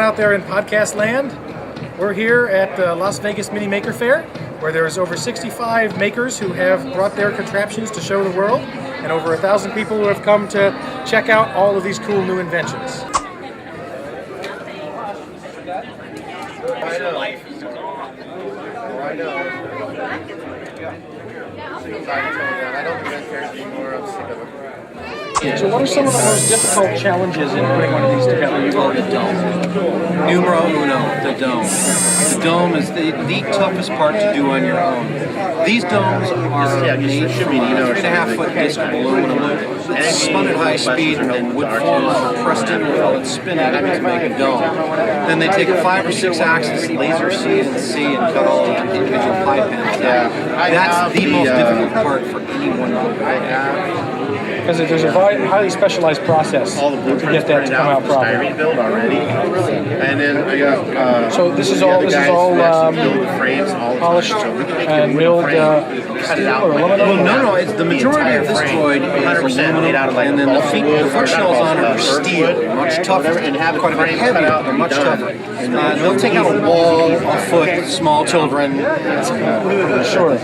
out there in podcast land. We're here at the Las Vegas Mini Maker Fair, where there's over 65 makers who have brought their contraptions to show the world, and over 1,000 people who have come to check out all of these cool new inventions. I know. I don't invent characters anymore. I'm sick of them. So what are some of the most difficult challenges in putting one of these together? Oh, the dome. Numero uno, the dome. The dome is the toughest part to do on your own. These domes are made from 3.5-foot disc of aluminum that's spun at high speed in a wood form, pressed in while it's spinning to make a dome. Then they take a 5 or 6 axis laser CNC and cut all the individual pie pins out. That's the most difficult part for anyone to do. Because there's a highly specialized process to get that to come out properly. Build already, and then I got. So this is all polished and milled steel or aluminum. Well, no. It's the majority of this droid is aluminum, and then the foot shells on it are steel, much tougher, and quite a bit heavier, but much tougher. They'll take out a wall, a foot, small children. Sure.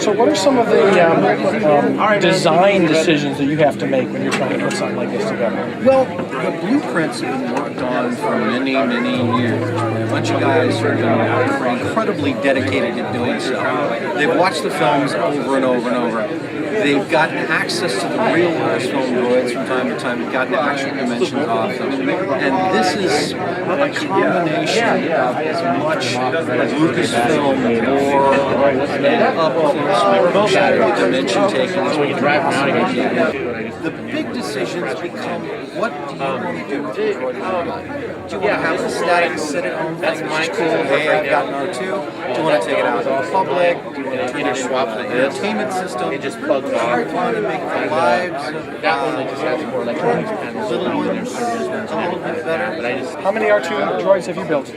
So what are some of the design decisions that you have to make when you're trying to put something like this together? Well, the blueprints have been worked on for many, many years. A bunch of guys who are incredibly dedicated to doing so. They've watched the films over and over and over. They've gotten access to the real Lucasfilm droids from time to time. They've gotten actual dimensions off them. And this is a combination of as much Lucasfilm lore and up-close shadow dimension taking as we can possibly do. The big decisions become, what do you want to do with the droid? Do you want to have a static sit-at-home thing, which is cool, hey, I've got an R2? Do you want to take it out to the public? Do you want to turn it swap the entertainment system? It just plugs on. Do you want to make the lives of that one just has more like little ones a little bit better? How many R2 droids have you built?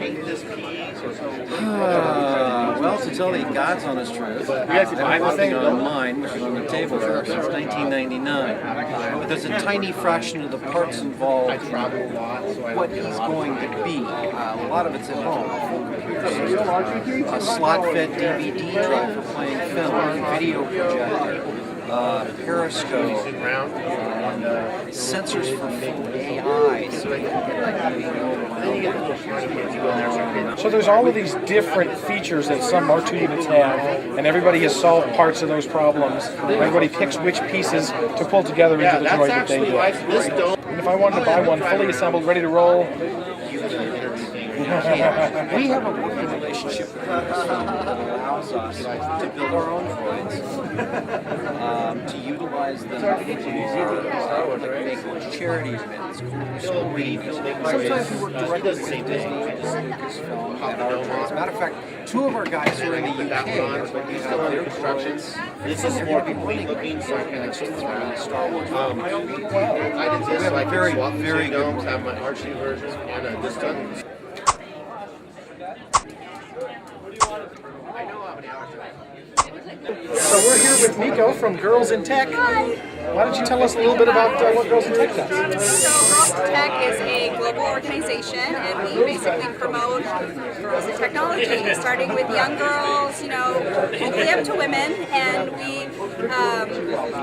Well, to tell the God's honest truth, I've been working on mine, which is on the table there, since 1999. But there's a tiny fraction of the parts involved in what he's going to be. A lot of it's at home. A full computer system, a slot-fed DVD drive for playing film, video projector, periscope, sensors for full AI, so you can get So there's all of these different features that some R2 units have, and everybody has solved parts of those problems. Everybody picks which pieces to pull together into the droid that they do. And if I wanted to buy one fully assembled, ready to roll, we have a working relationship with Lucasfilm that allows us to build our own droids, to utilize them to make charity events, screenings. Sometimes we work directly with Disney and Lucasfilm and our droids. As a matter of fact, 2 of our guys who are in the UK are going to use their droids. This is more running Star Wars. I did this, so I can swap very domes, have my R2 version, and this done. So we're here with Nico from Girls in Tech. Why don't you tell us a little bit about what Girls in Tech does? So Girls in Tech is a global organization, and we basically promote girls in technology, starting with young girls, hopefully up to women, and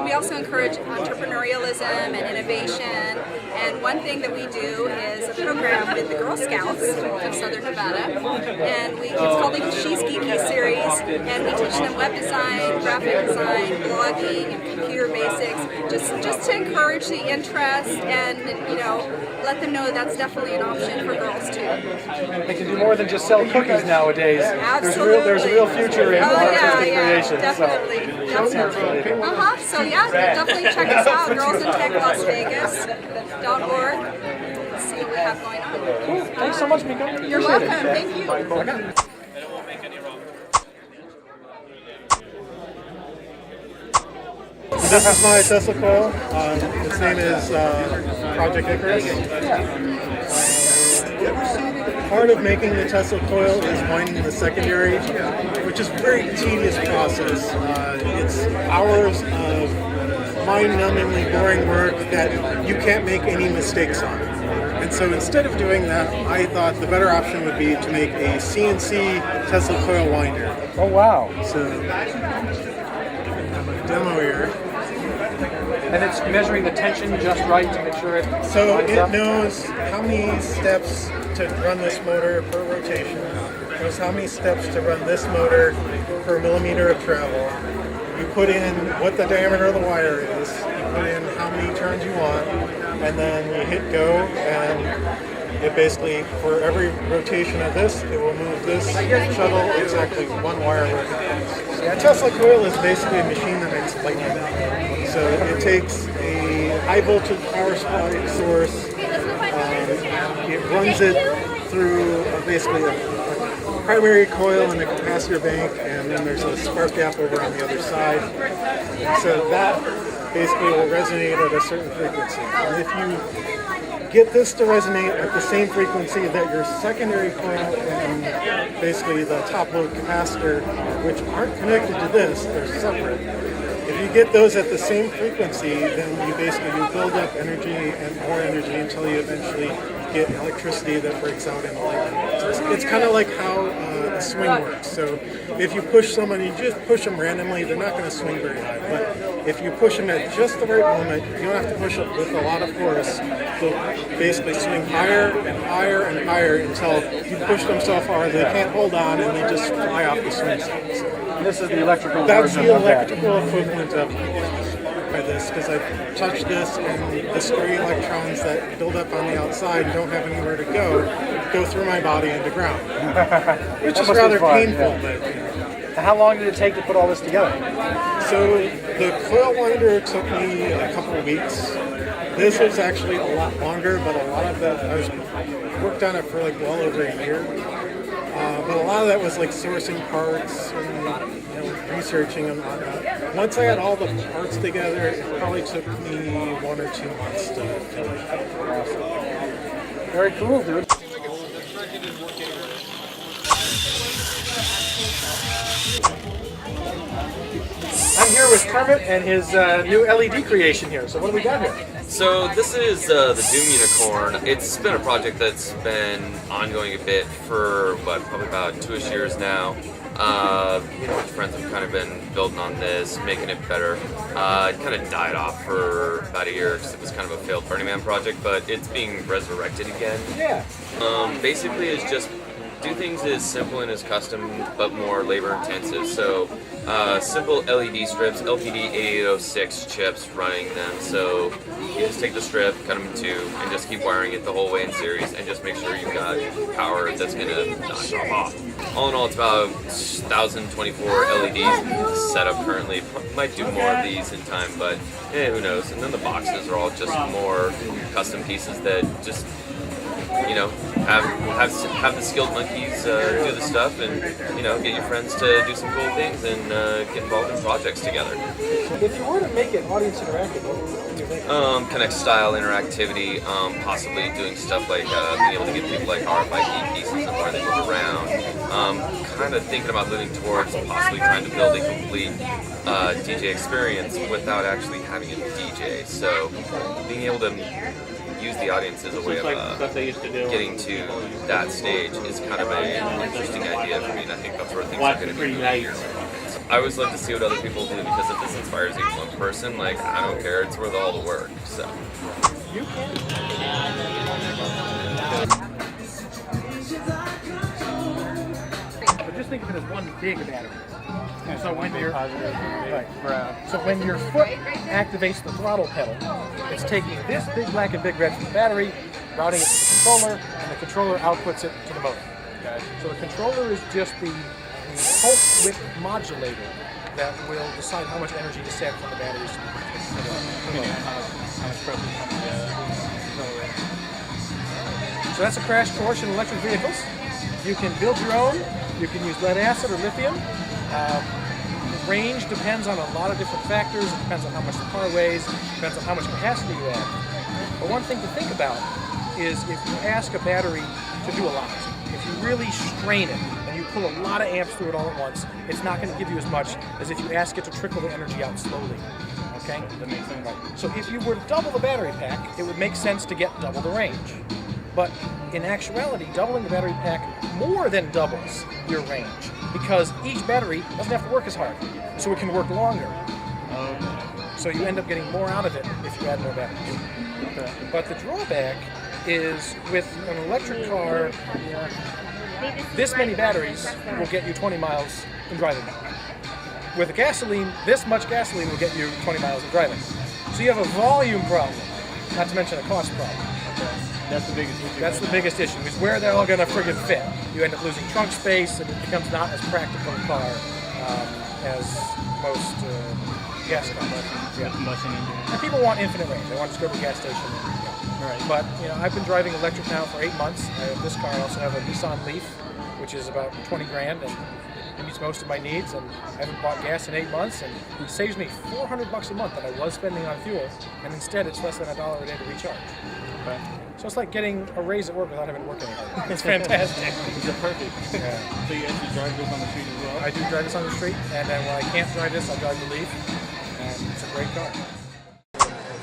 we also encourage entrepreneurialism and innovation. And one thing that we do is a program with the Girl Scouts of Southern Nevada, and it's called the She's Geeky series, and we teach them web design, graphic design, blogging, and computer basics, just to encourage the interest and let them know that's definitely an option for girls too. They can do more than just sell cookies nowadays. Absolutely. There's a real future in artistic creation. Definitely. So definitely check us out, girlsintechlasvegas.org. See what we have going on. Cool. Thanks so much, Miko. You're welcome. Thank you. This is my Tesla coil. His name is Project Icarus. Part of making the Tesla coil is winding the secondary, which is a very tedious process. It's hours of mind-numbingly boring work that you can't make any mistakes on. And so instead of doing that, I thought the better option would be to make a CNC Tesla coil winder. Oh, wow. So I have a demo here. And it's measuring the tension just right to make sure it So lines it up. knows how many steps to run this motor per rotation. It knows how many steps to run this motor per millimeter of travel. You put in what the diameter of the wire is. You put in how many turns you want, and then you hit go, and it basically, for every rotation of this, it will move this shuttle exactly one wire worth of things. A Tesla coil is basically a machine that makes lightning. So it takes a high voltage power supply source, it runs it through basically a primary coil and a capacitor bank, and then there's a spark gap over on the other side. And so that basically will resonate at a certain frequency. And if you get this to resonate at the same frequency that your secondary coil and basically the top load capacitor, which aren't connected to this, they're separate. If you get those at the same frequency, then you build up energy and more energy until you eventually get electricity that breaks out in lightning. So it's kind of like how a swing works. So if you push someone, you just push them randomly, they're not going to swing very high. But if you push them at just the right moment, you don't have to push it with a lot of force. They'll basically swing higher and higher and higher until you push them so far they can't hold on and they just fly off the swing set. So This is the electrical that's version the of that. electrical equivalent of this, because I've touched this, and the stray electrons that build up on the outside and don't have anywhere to go through my body into ground, which is must be rather fun, painful. yeah. But How long did it take to put all this together? so the coil winder took me a couple of weeks. This was actually a lot longer, but a lot of that I worked on it for like well over a year. But a lot of that was like sourcing parts and researching and whatnot. Once I had all the parts together, it probably took me 1 or 2 months to finish. Very cool, dude. I'm here with Kermit and his new LED creation here. So what do we got here? So this is the Doom Unicorn. It's been a project that's been ongoing a bit for probably about 2-ish years now. Me and my friends have kind of been building on this, making it better. It kind of died off for about a year because it was kind of a failed Burning Man project, but it's being resurrected again. Yeah. Basically, it's just do things as simple and as custom, but more labor intensive. So simple LED strips, LPD 8806 chips running them. So you just take the strip, cut them in two, and just keep wiring it the whole way in series, and just make sure you've got power that's gonna not drop off. All in all, it's about 1,024 LEDs set up currently. Might do more of these in time, but who knows? And then the boxes are all just more custom pieces that just have the skilled monkeys do the stuff, and get your friends to do some cool things and get involved in projects together. If you were to make it audience interactive, what would you think? Connect style interactivity, possibly doing stuff like being able to give people like RFID pieces of where they move around. Kind of thinking about moving towards possibly trying to build a complete DJ experience without actually having a DJ. So being able to use the audience as a way of getting to that stage is kind of an interesting idea for me, and I think that's where things are going to be moving here. I always love to see what other people do, because if this inspires even one person, like, I don't care, it's worth all the work. So. But just think of it as one big battery. So when your foot activates the throttle pedal, it's taking this big black and big red from the battery, routing it to the controller, and the controller outputs it to the motor. So the controller is just the pulse width modulator that will decide how much energy to send from the batteries to the So that's a crash course in electric vehicles. You can build your own. You can use lead acid or lithium. Range depends on a lot of different factors. It depends on how much the car weighs. It depends on how much capacity you have. But one thing to think about is if you ask a battery to do a lot, if you really strain it and you pull a lot of amps through it all at once, it's not going to give you as much as if you ask it to trickle the energy out slowly. Okay? That makes sense. So if you were to double the battery pack, it would make sense to get double the range. But in actuality, doubling the battery pack more than doubles your range because each battery doesn't have to work as hard, so it can work longer. So you end up getting more out of it if you add more batteries. But the drawback is with an electric car, this many batteries will get you 20 miles in driving. With a gasoline, this much gasoline will get you 20 miles in driving. So you have a volume problem, not to mention a cost problem. That's the biggest issue. That's the biggest issue, is where they're all going to friggin' fit. You end up losing trunk space, and it becomes not as practical a car as most gas cars. Combustion engine. And people want infinite range. They want to just go to a gas station and go. Right. But I've been driving electric now for 8 months. I have this car. I also have a Nissan Leaf, which is about 20 grand, and it meets most of my needs. And I haven't bought gas in 8 months, and it saves me $400 a month that I was spending on fuel, and instead it's less than $1 a day to recharge. Okay. So it's like getting a raise at work without having to work anymore. It's fantastic. It's perfect. Yeah. So you actually drive this on the street as well? I do drive this on the street, and then when I can't drive this, I drive the Leaf, and it's a great car.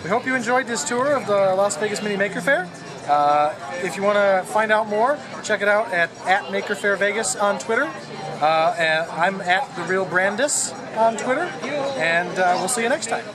We hope you enjoyed this tour of the Las Vegas Mini Maker Faire. If you want to find out more, check it out at Maker Faire Vegas on Twitter. And I'm at The Real Brandis on Twitter, and we'll see you next time.